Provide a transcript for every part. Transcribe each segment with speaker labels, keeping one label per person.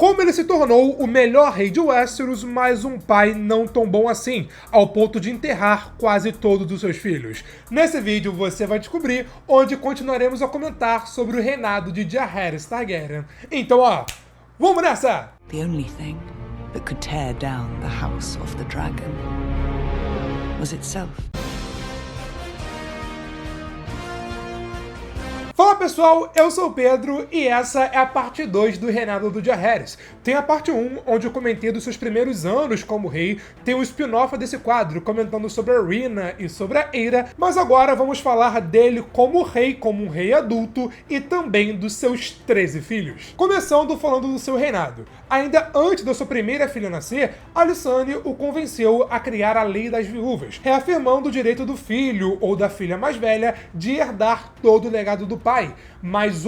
Speaker 1: como ele se tornou o melhor rei de Westeros, mas um pai não tão bom assim, ao ponto de enterrar quase todos os seus filhos. Nesse vídeo você vai descobrir, onde continuaremos a comentar sobre o reinado de Jaehaerys Targaryen. Então, vamos nessa!
Speaker 2: The only thing that could tear down the House of the Dragon was itself.
Speaker 1: Fala pessoal, eu sou o Pedro e essa é a parte 2 do reinado do Jaehaerys. Tem a parte 1, onde eu comentei dos seus primeiros anos como rei, tem um spin-off desse quadro comentando sobre a Rhaena e sobre a Aera, mas agora vamos falar dele como um rei adulto e também dos seus 13 filhos. Começando falando do seu reinado. Ainda antes da sua primeira filha nascer, Alysanne o convenceu a criar a Lei das Viúvas, reafirmando o direito do filho ou da filha mais velha de herdar todo o legado do pai, mas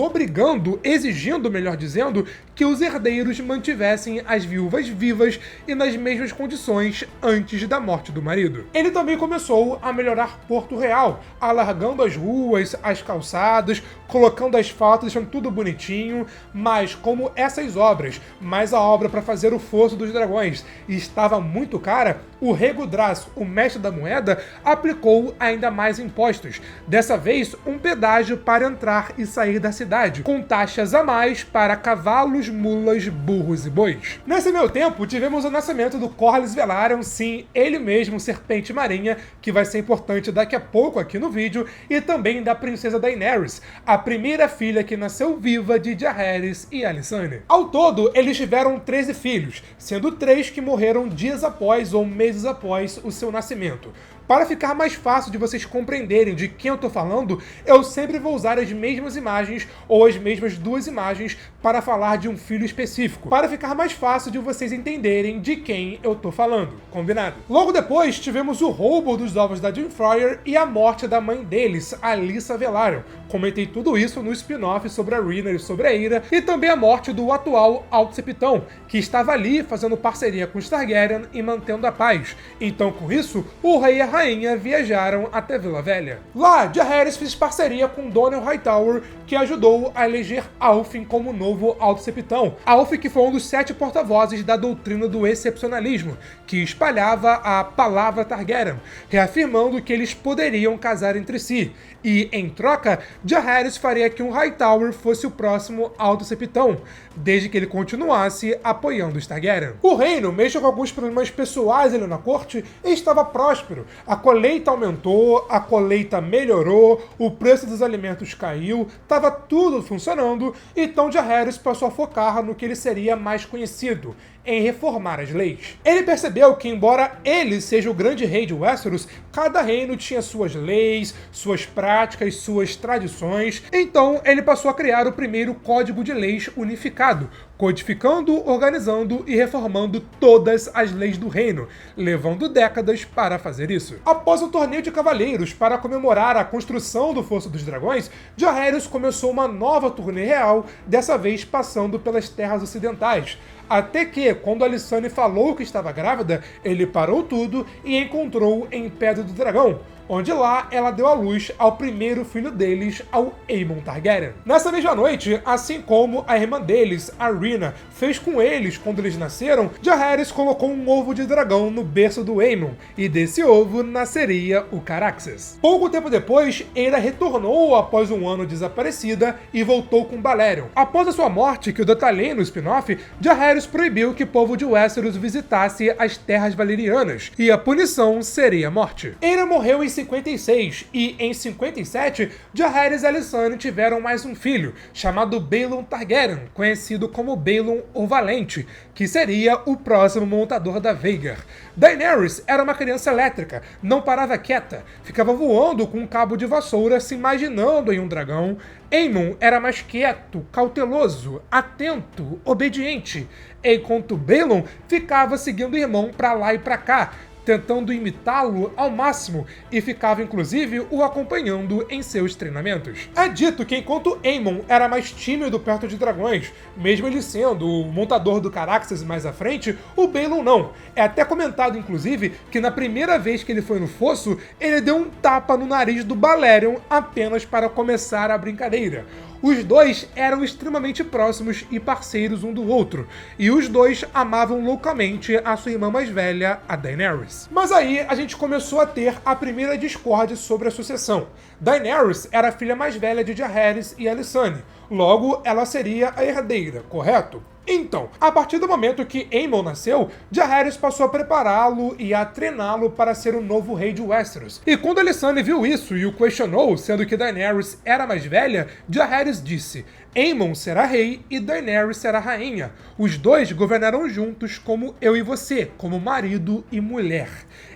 Speaker 1: exigindo, melhor dizendo, que os herdeiros mantivessem as viúvas vivas e nas mesmas condições antes da morte do marido. Ele também começou a melhorar Porto Real, alargando as ruas, as calçadas, colocando asfalto, deixando tudo bonitinho, mas como essas obras, mais a obra para fazer o Fosso dos Dragões, estava muito cara, o rei Yggdrasil, o mestre da moeda, aplicou ainda mais impostos, dessa vez um pedágio para entrar e sair da cidade, com taxas a mais para cavalos, mulas, burros e bois. Nesse meio tempo, tivemos o nascimento do Corlys Velaryon, sim, ele mesmo, Serpente Marinha, que vai ser importante daqui a pouco aqui no vídeo, e também da princesa Daenerys, a primeira filha que nasceu viva de Jaehaerys e Alysanne. Ao todo, eles tiveram 13 filhos, sendo 3 que morreram dias após ou meses após o seu nascimento. Para ficar mais fácil de vocês compreenderem de quem eu tô falando, eu sempre vou usar as mesmas imagens ou as mesmas duas imagens para falar de um filho específico, para ficar mais fácil de vocês entenderem de quem eu tô falando, combinado? Logo depois, tivemos o roubo dos ovos da Dreamfire e a morte da mãe deles, Alyssa Velaryon. Comentei tudo isso no spin-off sobre a Rhaena e sobre a Aera, e também a morte do atual Alto Septão, que estava ali fazendo parceria com os Targaryen e mantendo a paz. Então, com isso, o rei e a rainha viajaram até Vila Velha. Lá, Jaehaerys fez parceria com Donel Hightower, que ajudou a eleger Alfin como novo Alto Septão. Alfin, que foi um dos 7 porta-vozes da doutrina do excepcionalismo, que espalhava a palavra Targaryen, reafirmando que eles poderiam casar entre si. E, em troca, Jaehaerys faria que um Hightower fosse o próximo Alto Septão, desde que ele continuasse apoiando os Targaryen. O reino, mesmo com alguns problemas pessoais ali na corte, estava próspero. A colheita aumentou, a colheita melhorou, o preço dos alimentos caiu, estava tudo funcionando, então Jaehaerys passou a focar no que ele seria mais conhecido, em reformar as leis. Ele percebeu que, embora ele seja o grande rei de Westeros, cada reino tinha suas leis, suas práticas, suas tradições, então ele passou a criar o primeiro Código de Leis unificado, codificando, organizando e reformando todas as leis do reino, levando décadas para fazer isso. Após um torneio de cavaleiros para comemorar a construção do Fosso dos Dragões, Jaehaerys começou uma nova turnê real, dessa vez passando pelas terras ocidentais. Até que, quando Alysanne falou que estava grávida, ele parou tudo e encontrou em Pedra do Dragão, onde lá ela deu à luz ao primeiro filho deles, ao Aemon Targaryen. Nessa mesma noite, assim como a irmã deles, a Rhaena, fez com eles quando eles nasceram, Jaehaerys colocou um ovo de dragão no berço do Aemon, e desse ovo nasceria o Caraxes. Pouco tempo depois, Aera retornou após um ano desaparecida e voltou com Balerion. Após a sua morte, que eu detalhei no spin-off, Jaehaerys proibiu que o povo de Westeros visitasse as terras valerianas, e a punição seria a morte. Aera morreu em 56, e em 57, Jaehaerys e Alysanne tiveram mais um filho, chamado Baelon Targaryen, conhecido como Baelon o Valente, que seria o próximo montador da Vhagar. Daenerys era uma criança elétrica, não parava quieta, ficava voando com um cabo de vassoura se imaginando em um dragão. Aemon era mais quieto, cauteloso, atento, obediente, enquanto Baelon ficava seguindo o irmão pra lá e pra cá, tentando imitá-lo ao máximo e ficava inclusive o acompanhando em seus treinamentos. É dito que enquanto Aemon era mais tímido perto de dragões, mesmo ele sendo o montador do Caraxes mais à frente, o Baelon não. É até comentado inclusive que na primeira vez que ele foi no fosso, ele deu um tapa no nariz do Balerion apenas para começar a brincadeira. Os dois eram extremamente próximos e parceiros um do outro, e os dois amavam loucamente a sua irmã mais velha, a Daenerys. Mas aí a gente começou a ter a primeira discórdia sobre a sucessão. Daenerys era a filha mais velha de Jaehaerys e Alysanne, logo ela seria a herdeira, correto? Então, a partir do momento que Aemon nasceu, Jaehaerys passou a prepará-lo e a treiná-lo para ser o novo rei de Westeros. E quando Alysanne viu isso e o questionou, sendo que Daenerys era mais velha, Jaehaerys disse: Aemon será rei e Daenerys será rainha. Os dois governarão juntos como eu e você, como marido e mulher.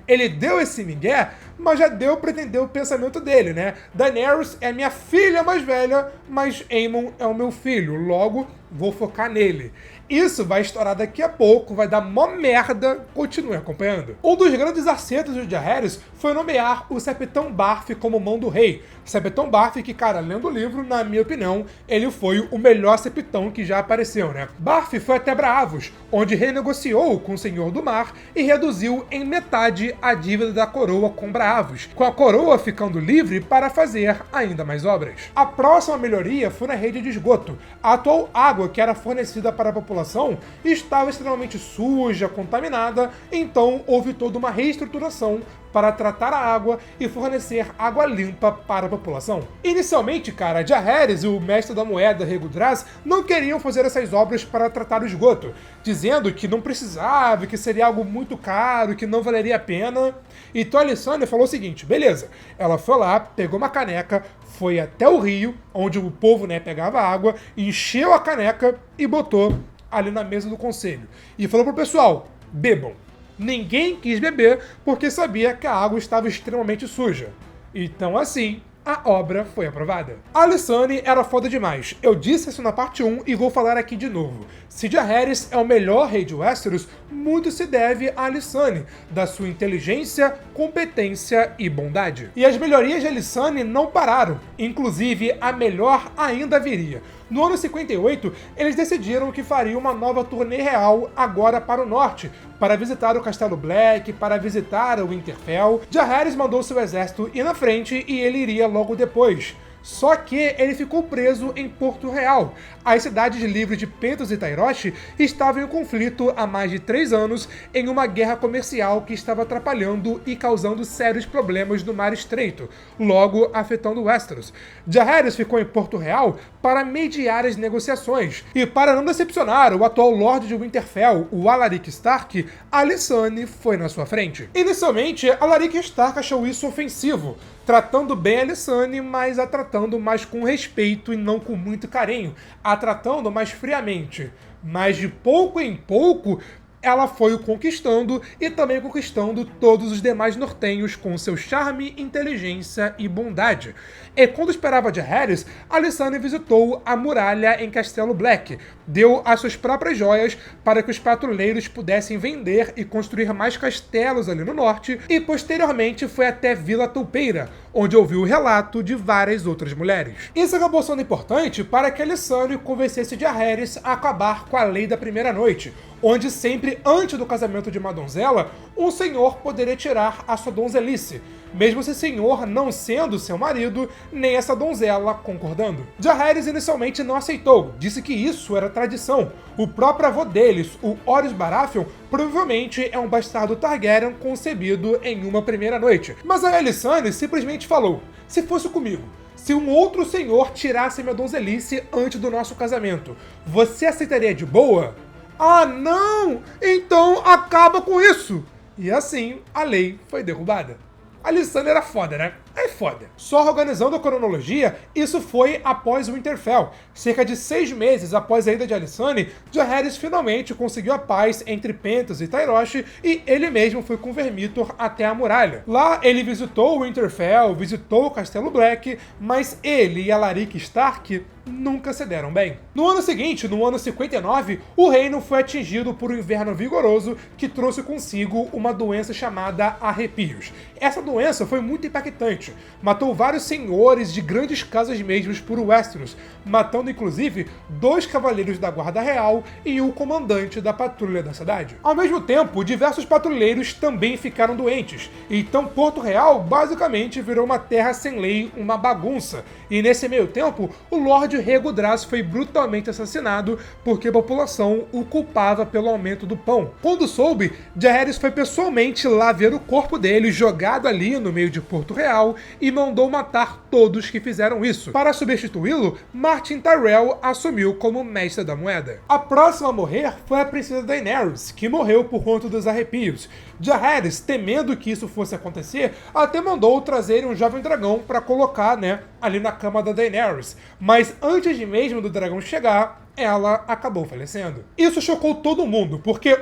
Speaker 1: Ele deu esse migué, mas já deu pra entender o pensamento dele, né? Daenerys é minha filha mais velha, mas Aemon é o meu filho, logo vou focar nele. Isso vai estourar daqui a pouco, vai dar mó merda, continue acompanhando. Um dos grandes acertos de Jaehaerys foi nomear o Septão Barf como mão do rei. Septão Barf que, cara, lendo o livro, na minha opinião, ele foi o melhor septão que já apareceu, né? Barf foi até Braavos, onde renegociou com o Senhor do Mar e reduziu em metade a dívida da coroa com Braavos, com a coroa ficando livre para fazer ainda mais obras. A próxima melhoria foi na rede de esgoto. A atual água que era fornecida para a população estava extremamente suja, contaminada, então houve toda uma reestruturação para tratar a água e fornecer água limpa para a população. Inicialmente, cara, Jaehaerys e o mestre da moeda, Regudraz, não queriam fazer essas obras para tratar o esgoto, dizendo que não precisava, que seria algo muito caro, que não valeria a pena. Então a Alysanne falou o seguinte, beleza, ela foi lá, pegou uma caneca, foi até o rio, onde o povo, né, pegava água, encheu a caneca e botou ali na mesa do conselho. E falou pro pessoal, bebam. Ninguém quis beber porque sabia que a água estava extremamente suja. Então assim, a obra foi aprovada. A Alysanne era foda demais. Eu disse isso na parte 1 e vou falar aqui de novo. Se Jaehaerys é o melhor rei de Westeros, muito se deve a Alysanne, da sua inteligência, competência e bondade. E as melhorias de Alysanne não pararam. Inclusive, a melhor ainda viria. No ano 58, eles decidiram que fariam uma nova turnê real agora para o norte, para visitar o Castelo Black, para visitar o Winterfell. Jaehaerys mandou seu exército ir na frente e ele iria logo depois. Só que ele ficou preso em Porto Real. As cidades livres de Pentos e Tyrosh estavam em conflito há mais de 3 anos em uma guerra comercial que estava atrapalhando e causando sérios problemas no Mar Estreito, logo afetando Westeros. Jaehaerys ficou em Porto Real para mediar as negociações. E para não decepcionar o atual Lorde de Winterfell, o Alaric Stark, Alysanne foi na sua frente. Inicialmente, Alaric Stark achou isso ofensivo, tratando bem a Alysanne, mas a tratando mais com respeito e não com muito carinho, a tratando mais friamente. Mas de pouco em pouco, ela foi o conquistando e também conquistando todos os demais nortenhos com seu charme, inteligência e bondade. E quando esperava Jaehaerys, Alysanne visitou a muralha em Castelo Black, deu as suas próprias joias para que os patrulheiros pudessem vender e construir mais castelos ali no norte, e posteriormente foi até Vila Toupeira, onde ouviu o relato de várias outras mulheres. Isso acabou sendo importante para que Alysanne convencesse Jaehaerys a acabar com a lei da primeira noite, onde sempre antes do casamento de uma donzela, um senhor poderia tirar a sua donzelice, mesmo esse senhor não sendo seu marido, nem essa donzela concordando. Jaehaerys inicialmente não aceitou, disse que isso era tradição. O próprio avô deles, o Horus Baratheon, provavelmente é um bastardo Targaryen concebido em uma primeira noite. Mas a Alysanne simplesmente falou, se fosse comigo, se um outro senhor tirasse minha donzelice antes do nosso casamento, você aceitaria de boa? Ah, não! Então acaba com isso! E assim, a lei foi derrubada. A Alysanne era foda, né? É foda. Só organizando a cronologia, isso foi após o Winterfell. Cerca de 6 meses após a ida de Alysanne, Jaehaerys finalmente conseguiu a paz entre Pentos e Tyrosh e ele mesmo foi com Vermithor até a muralha. Lá ele visitou o Winterfell, visitou o Castelo Black, mas ele e Alaric Stark nunca se deram bem. No ano seguinte, no ano 59, o reino foi atingido por um inverno vigoroso que trouxe consigo uma doença chamada arrepios. Essa doença foi muito impactante. Exatamente. Matou vários senhores de grandes casas mesmos por Westeros, matando inclusive 2 cavaleiros da Guarda Real e o comandante da patrulha da cidade. Ao mesmo tempo, diversos patrulheiros também ficaram doentes, então Porto Real basicamente virou uma terra sem lei, uma bagunça. E nesse meio tempo, o Lorde Rhaego Draz foi brutalmente assassinado porque a população o culpava pelo aumento do pão. Quando soube, Jaehaerys foi pessoalmente lá ver o corpo dele jogado ali no meio de Porto Real e mandou matar todos que fizeram isso. Para substituí-lo, Martin Tyrell assumiu como mestre da moeda. A próxima a morrer foi a princesa Daenerys, que morreu por conta dos arrepios. Jaehaerys, temendo que isso fosse acontecer, até mandou trazer um jovem dragão para colocar, ali na cama da Daenerys. Mas antes mesmo do dragão chegar, ela acabou falecendo. Isso chocou todo mundo, porque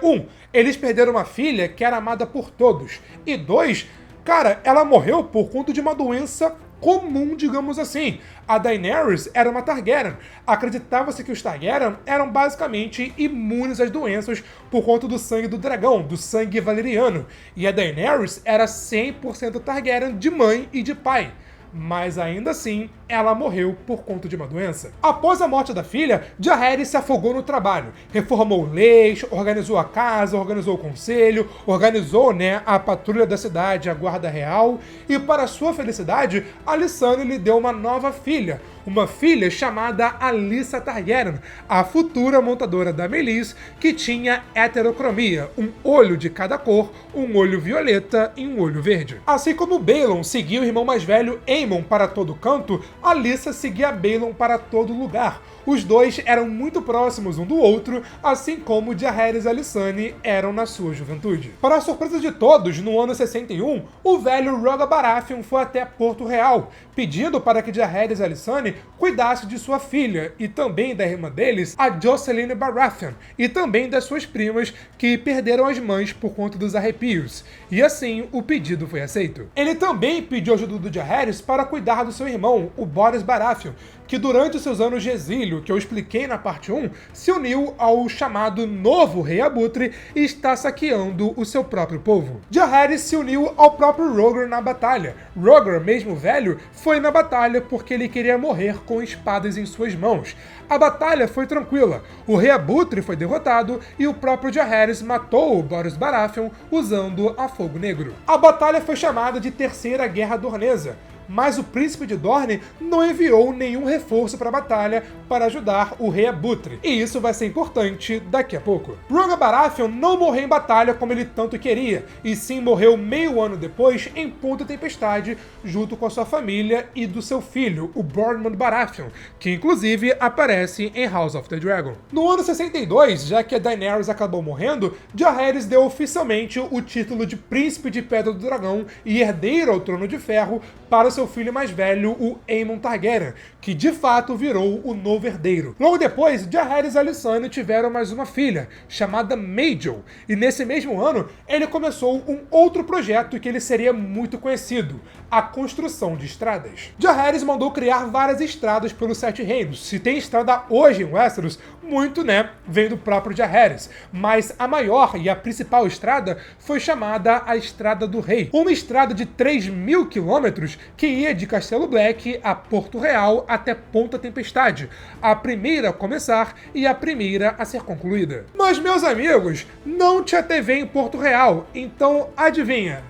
Speaker 1: eles perderam uma filha que era amada por todos, e 2, cara, ela morreu por conta de uma doença comum, digamos assim. A Daenerys era uma Targaryen. Acreditava-se que os Targaryen eram basicamente imunes às doenças por conta do sangue do dragão, do sangue valeriano. E a Daenerys era 100% Targaryen de mãe e de pai. Mas ainda assim, ela morreu por conta de uma doença. Após a morte da filha, Jaehaerys se afogou no trabalho. Reformou leis, organizou a casa, organizou o conselho, organizou, a patrulha da cidade, a guarda real. E para sua felicidade, Alysanne lhe deu uma nova filha. Uma filha chamada Alyssa Targaryen, a futura montadora da Meleys, que tinha heterocromia, um olho de cada cor, um olho violeta e um olho verde. Assim como Baelon seguia o irmão mais velho Aemon para todo canto, Alyssa seguia Baelon para todo lugar. Os dois eram muito próximos um do outro, assim como Jaehaerys e Alysanne eram na sua juventude. Para a surpresa de todos, no ano 61, o velho Rogar Baratheon foi até Porto Real, pedindo para que Jaehaerys e Alysanne cuidasse de sua filha e também da irmã deles, a Jocelyn Baratheon, e também das suas primas que perderam as mães por conta dos arrepios. E assim, o pedido foi aceito. Ele também pediu ajuda do Jaehaerys para cuidar do seu irmão, o Borros Baratheon, que durante os seus anos de exílio, que eu expliquei na parte 1, se uniu ao chamado Novo Rei Abutre e está saqueando o seu próprio povo. Jaehaerys se uniu ao próprio Rogar na batalha. Rogar, mesmo velho, foi na batalha porque ele queria morrer com espadas em suas mãos. A batalha foi tranquila, o Rei Abutre foi derrotado e o próprio Jaehaerys matou o Borros Baratheon usando a Fogo Negro. A batalha foi chamada de Terceira Guerra Dornesa, mas o príncipe de Dorne não enviou nenhum reforço para a batalha para ajudar o Rei Abutre, e isso vai ser importante daqui a pouco. Rogar Baratheon não morreu em batalha como ele tanto queria, e sim morreu meio ano depois em Ponta Tempestade, junto com a sua família e do seu filho, o Boardman Baratheon, que inclusive aparece em House of the Dragon. No ano 62, já que a Daenerys acabou morrendo, Jaehaerys deu oficialmente o título de Príncipe de Pedra do Dragão e herdeiro ao Trono de Ferro para seu filho mais velho, o Aemon Targaryen, que de fato virou o novo herdeiro. Logo depois, Jaehaerys e Alysanne tiveram mais uma filha, chamada Maegil, e nesse mesmo ano, ele começou um outro projeto que ele seria muito conhecido, a construção de estradas. Jaehaerys mandou criar várias estradas pelos 7 reinos. Se tem estrada hoje em Westeros, muito, vem do próprio Jaehaerys, mas a maior e a principal estrada foi chamada a Estrada do Rei, uma estrada de 3.000 quilômetros que ia de Castelo Black a Porto Real até Ponta Tempestade, a primeira a começar e a primeira a ser concluída. Mas, meus amigos, não tinha TV em Porto Real, então adivinha?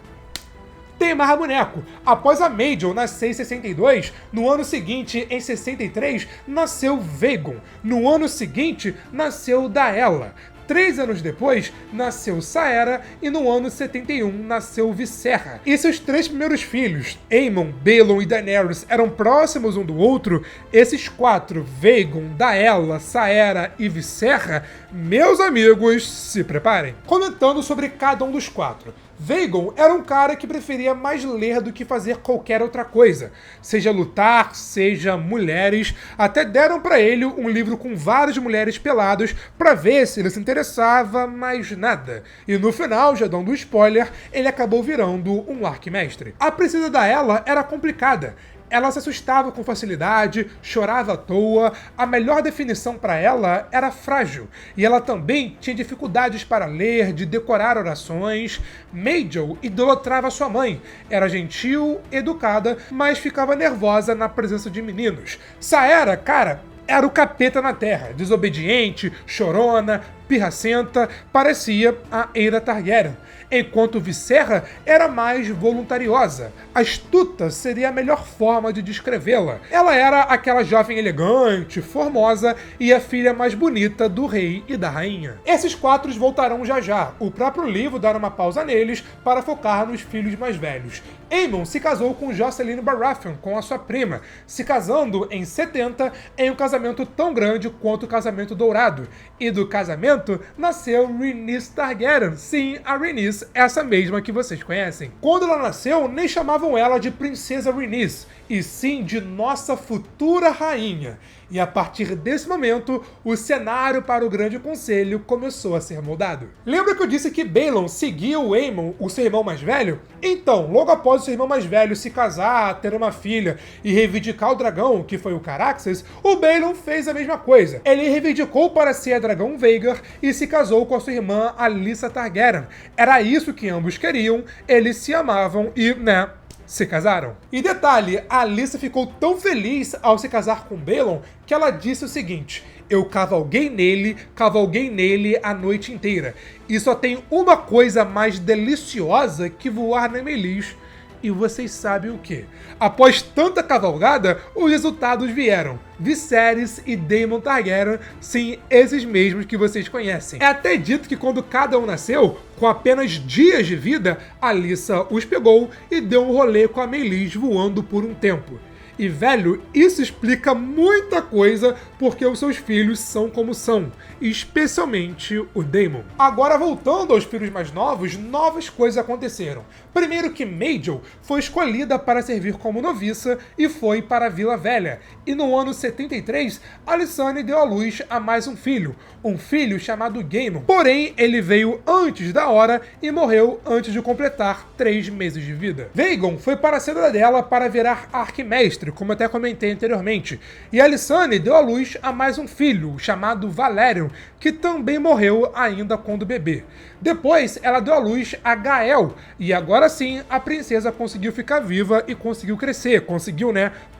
Speaker 1: Tem mais boneco. Após a Maegil nascer em 62, no ano seguinte, em 63, nasceu Vaegon. No ano seguinte, nasceu Daella. 3 anos depois, nasceu Saera e no ano 71 nasceu Visserra. E seus 3 primeiros filhos, Aemon, Baelon e Daenerys, eram próximos um do outro. Esses 4, Vaegon, Daella, Saera e Visserra, meus amigos, se preparem. Comentando sobre cada um dos 4. Vaegon era um cara que preferia mais ler do que fazer qualquer outra coisa, seja lutar, seja mulheres. Até deram pra ele um livro com várias mulheres peladas pra ver se ele se interessava, mas nada. E no final, já dando spoiler, ele acabou virando um arquimestre. A princesa Daella era complicada. Ela se assustava com facilidade, chorava à toa, a melhor definição para ela era frágil, e ela também tinha dificuldades para ler, de decorar orações. Majel idolatrava sua mãe, era gentil, educada, mas ficava nervosa na presença de meninos. Saera, cara, era o capeta na Terra, desobediente, chorona, pirracenta, parecia a Aera Targaryen, enquanto Visserra era mais voluntariosa. Astuta seria a melhor forma de descrevê-la. Ela era aquela jovem elegante, formosa e a filha mais bonita do rei e da rainha. Esses quatro voltarão já já. O próprio livro dará uma pausa neles para focar nos filhos mais velhos. Aemon se casou com Jocelyn Baratheon, com a sua prima, se casando em 70 em um casamento tão grande quanto o casamento dourado. E do casamento nasceu Rhaenys Targaryen. Sim, a Rhaenys, essa mesma que vocês conhecem. Quando ela nasceu, nem chamavam ela de Princesa Rhaenys, e sim de nossa futura rainha. E a partir desse momento, o cenário para o Grande Conselho começou a ser moldado. Lembra que eu disse que Balon seguia o Aemon, o seu irmão mais velho? Então, logo após o seu irmão mais velho se casar, ter uma filha e reivindicar o dragão, que foi o Caraxes, o Balon fez a mesma coisa. Ele reivindicou para ser a dragão Vhagar e se casou com a sua irmã Alyssa Targaryen. Era isso que ambos queriam, eles se amavam e, se casaram. E detalhe, a Alyssa ficou tão feliz ao se casar com Balon que ela disse o seguinte: eu cavalguei nele a noite inteira. E só tem uma coisa mais deliciosa que voar na Melis. E vocês sabem o que? Após tanta cavalgada, os resultados vieram. Viserys e Daemon Targaryen, sim, esses mesmos que vocês conhecem. É até dito que quando cada um nasceu, com apenas dias de vida, Alyssa os pegou e deu um rolê com a Melis voando por um tempo. E, velho, isso explica muita coisa porque os seus filhos são como são, especialmente o Daemon. Agora, voltando aos filhos mais novos, novas coisas aconteceram. Primeiro que Majel foi escolhida para servir como noviça e foi para a Vila Velha. E no ano 73, Alysanne deu à luz a mais um filho chamado Gaemon. Porém, ele veio antes da hora e morreu antes de completar 3 meses de vida. Vaegon foi para a Cidadela para virar arquimestre, como até comentei anteriormente, e Alysanne deu à luz a mais um filho, chamado Valerion, que também morreu ainda quando bebê. Depois, ela deu à luz a Gael, e agora sim, a princesa conseguiu ficar viva e conseguiu crescer, conseguiu,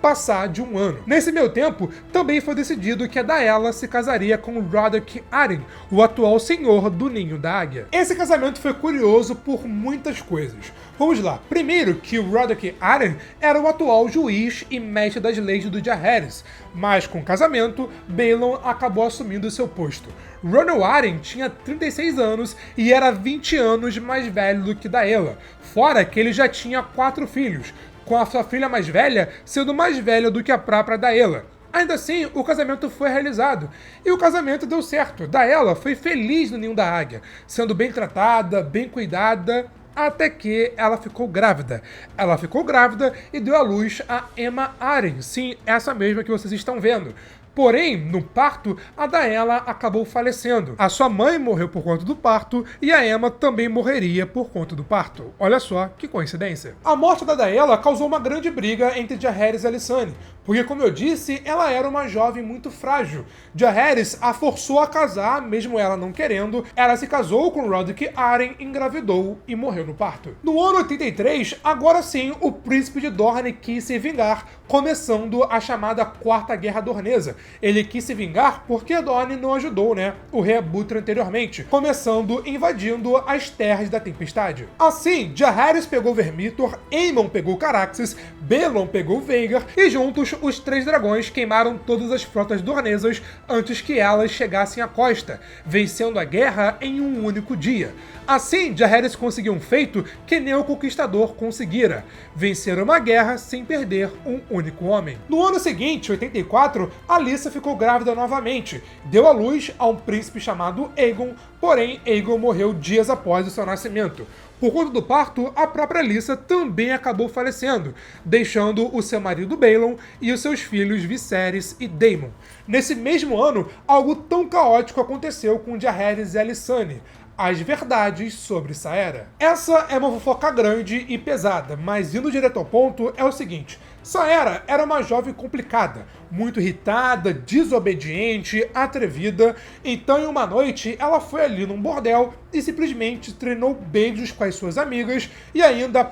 Speaker 1: passar de 1 ano. Nesse meio tempo, também foi decidido que a Daella se casaria com Roderick Arryn, o atual senhor do Ninho da Águia. Esse casamento foi curioso por muitas coisas. Vamos lá. Primeiro, que o Roderick Arryn era o atual juiz e mestre das leis do Jaehaerys, mas com o casamento, Balon acabou assumindo seu posto. Ronel Arryn tinha 36 anos e era 20 anos mais velho do que Daella, fora que ele já tinha 4 filhos, com a sua filha mais velha sendo mais velha do que a própria Daella. Ainda assim, o casamento foi realizado, e o casamento deu certo. Daella foi feliz no Ninho da Águia, sendo bem tratada, bem cuidada, até que ela ficou grávida. Ela ficou grávida e deu à luz a Aemma Arryn, sim, essa mesma que vocês estão vendo. Porém, no parto, a Daella acabou falecendo. A sua mãe morreu por conta do parto e a Aemma também morreria por conta do parto. Olha só que coincidência. A morte da Daella causou uma grande briga entre Jaehaerys e Alysanne, porque, como eu disse, ela era uma jovem muito frágil. Jaehaerys a forçou a casar, mesmo ela não querendo. Ela se casou com Roderick Arryn, engravidou e morreu no parto. No ano 83, agora sim, o príncipe de Dorne quis se vingar, começando a chamada Quarta Guerra Dornesa. Ele quis se vingar porque Dorne não ajudou, o rei Abutre anteriormente, começando invadindo as Terras da Tempestade. Assim, Jaehaerys pegou Vermithor, Aemon pegou Caraxes, Balon pegou Vhagar e juntos os 3 dragões queimaram todas as frotas dornesas antes que elas chegassem à costa, vencendo a guerra em um único dia. Assim, Jaehaerys conseguiu um feito que nem o Conquistador conseguira: vencer uma guerra sem perder um único homem. No ano seguinte, 84, Alyssa ficou grávida novamente, deu à luz a um príncipe chamado Aegon, porém Aegon morreu dias após o seu nascimento. Por conta do parto, a própria Alyssa também acabou falecendo, deixando o seu marido Balon e os seus filhos Viserys e Daemon. Nesse mesmo ano, algo tão caótico aconteceu com Jaehaerys e Alysanne: as verdades sobre Saera. Essa é uma fofoca grande e pesada, mas indo direto ao ponto, é o seguinte: Saera era uma jovem complicada, muito irritada, desobediente, atrevida, então em uma noite ela foi ali num bordel e simplesmente treinou beijos com as suas amigas e ainda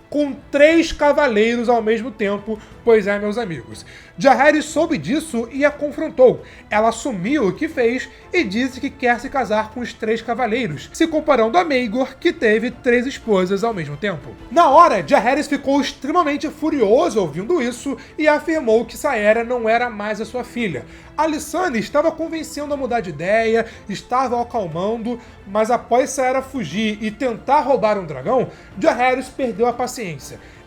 Speaker 1: com 3 cavaleiros ao mesmo tempo, pois é, meus amigos. Jaehaerys soube disso e a confrontou. Ela assumiu o que fez e disse que quer se casar com os 3 cavaleiros, se comparando a Maegor, que teve 3 esposas ao mesmo tempo. Na hora, Jaehaerys ficou extremamente furioso ouvindo isso e afirmou que Saera não era mais a sua filha. Alysanne estava convencendo a mudar de ideia, estava acalmando, mas após Saera fugir e tentar roubar um dragão, Jaehaerys perdeu a paciência.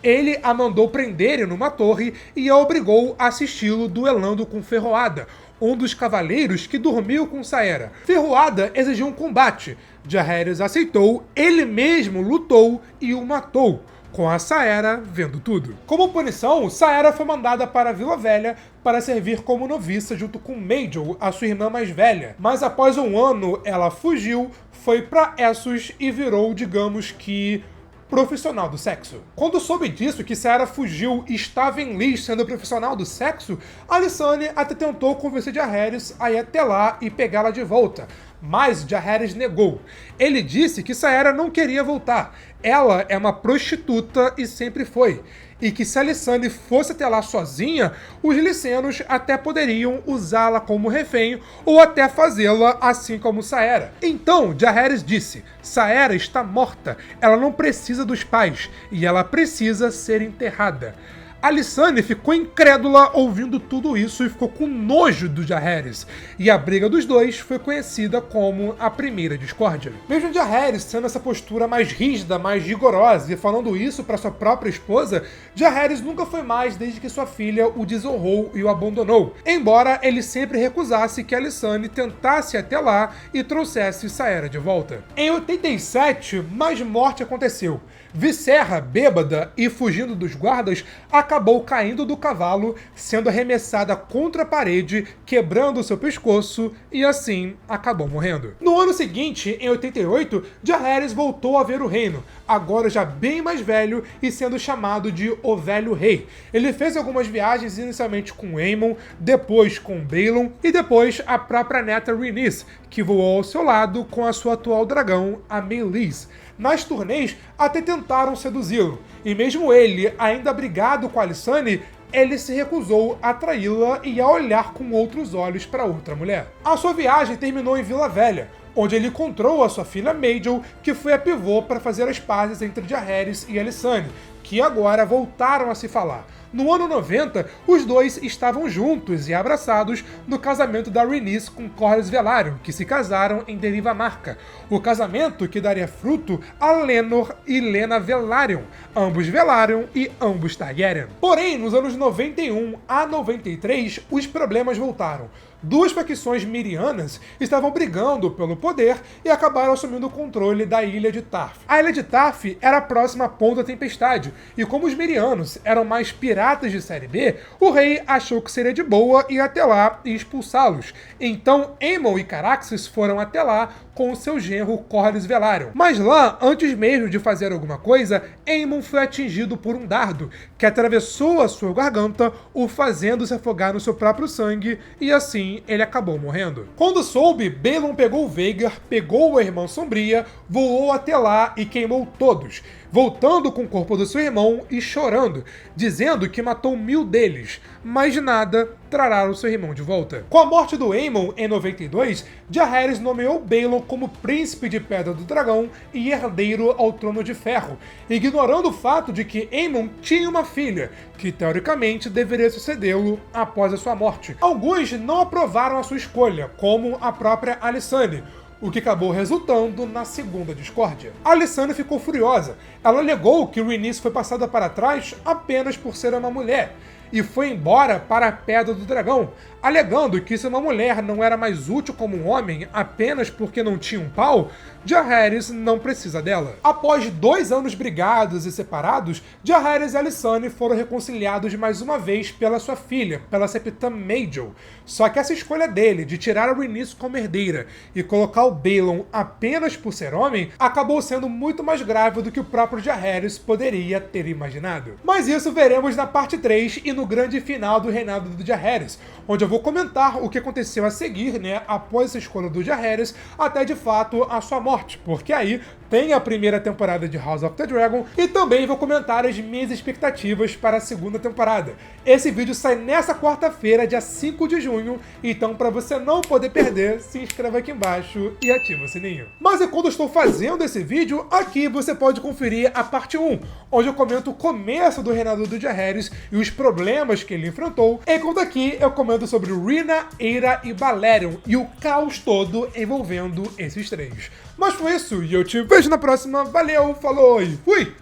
Speaker 1: Ele a mandou prender numa torre e a obrigou a assisti-lo duelando com Ferroada, um dos cavaleiros que dormiu com Saera. Ferroada exigiu um combate. Jaehaerys aceitou, ele mesmo lutou e o matou, com a Saera vendo tudo. Como punição, Saera foi mandada para a Vila Velha para servir como noviça junto com Maegor, a sua irmã mais velha. Mas após um ano, ela fugiu, foi para Essos e virou, digamos que, profissional do sexo. Quando soube disso, que Saera fugiu e estava em Lys sendo profissional do sexo, Alysanne até tentou convencer Jaehaerys a ir até lá e pegá-la de volta, mas Jaehaerys negou. Ele disse que Saera não queria voltar. Ela é uma prostituta e sempre foi. E que se Alysanne fosse até lá sozinha, os Lycianos até poderiam usá-la como refém ou até fazê-la assim como Saera. Então, Jaehaerys disse: Saera está morta, ela não precisa dos pais e ela precisa ser enterrada. Alysanne ficou incrédula ouvindo tudo isso e ficou com nojo do Jaehaerys, e a briga dos dois foi conhecida como a Primeira Discórdia. Mesmo Jaehaerys tendo essa postura mais rígida, mais rigorosa e falando isso para sua própria esposa, Jaehaerys nunca foi mais desde que sua filha o desonrou e o abandonou, embora ele sempre recusasse que Alysanne tentasse ir até lá e trouxesse Saera de volta. Em 87, mais morte aconteceu. Visserra, bêbada e fugindo dos guardas, acabou caindo do cavalo, sendo arremessada contra a parede, quebrando seu pescoço e assim acabou morrendo. No ano seguinte, em 88, Jaehaerys voltou a ver o reino, agora já bem mais velho e sendo chamado de O Velho Rei. Ele fez algumas viagens inicialmente com Aemon, depois com Balon e depois a própria neta Rhaenys, que voou ao seu lado com a sua atual dragão, a Meleys. Nas turnês, até tentaram seduzi-lo, e mesmo ele, ainda brigado com Alysanne, ele se recusou a traí-la e a olhar com outros olhos para outra mulher. A sua viagem terminou em Vila Velha, onde ele encontrou a sua filha Maegor, que foi a pivô para fazer as pazes entre Jaehaerys e Alysanne, que agora voltaram a se falar. No ano 90, os dois estavam juntos e abraçados no casamento da Rhaenys com Corlys Velaryon, que se casaram em Deriva Marca. O casamento que daria fruto a Laenor e Laena Velaryon, ambos Velaryon e ambos Targaryen. Porém, nos anos 91 a 93, os problemas voltaram. Duas facções mirianas estavam brigando pelo poder e acabaram assumindo o controle da Ilha de Tarth. A Ilha de Tarth era próxima à Ponta Tempestade, e como os mirianos eram mais piratas de série B, o rei achou que seria de boa ir até lá e expulsá-los. Então Aemon e Caraxes foram até lá com o seu genro Corlys Velaryon. Mas lá, antes mesmo de fazer alguma coisa, Aemon foi atingido por um dardo, que atravessou a sua garganta, o fazendo se afogar no seu próprio sangue, e assim ele acabou morrendo. Quando soube, Balon pegou o Vhagar, pegou a Irmã Sombria, voou até lá e queimou todos, voltando com o corpo do seu irmão e chorando, dizendo que matou 1000 deles, mas de nada trará o seu irmão de volta. Com a morte do Aemon em 92, Jaehaerys nomeou Balon como príncipe de Pedra do Dragão e herdeiro ao Trono de Ferro, ignorando o fato de que Aemon tinha uma filha, que teoricamente deveria sucedê-lo após a sua morte. Alguns não aprovaram a sua escolha, como a própria Alysanne, o que acabou resultando na Segunda Discórdia. Alysanne ficou furiosa. Ela alegou que Rhaenys foi passada para trás apenas por ser uma mulher, e foi embora para a Pedra do Dragão. alegando que se uma mulher não era mais útil como um homem apenas porque não tinha um pau, Jaehaerys não precisa dela. Após 2 anos brigados e separados, Jaehaerys e Alysanne foram reconciliados mais uma vez pela sua filha, pela Septa Maedhel. Só que essa escolha dele de tirar a Rhaenys como herdeira e colocar o Balon apenas por ser homem acabou sendo muito mais grave do que o próprio Jaehaerys poderia ter imaginado. Mas isso veremos na parte 3 e no grande final do reinado do Jaehaerys, onde eu vou comentar o que aconteceu a seguir, após essa escolha do Jaehaerys, até de fato a sua morte, porque aí tem a primeira temporada de House of the Dragon e também vou comentar as minhas expectativas para a segunda temporada. Esse vídeo sai nessa quarta-feira, dia 5 de junho, então para você não poder perder, se inscreva aqui embaixo e ativa o sininho. Mas enquanto eu estou fazendo esse vídeo, aqui você pode conferir a parte 1, onde eu comento o começo do reinado do Jaehaerys e os problemas que ele enfrentou, enquanto aqui eu comento sobre Rhaena, Aera e Balerion e o caos todo envolvendo esses três. Mas foi isso, e eu te vejo na próxima. Valeu, falou e fui!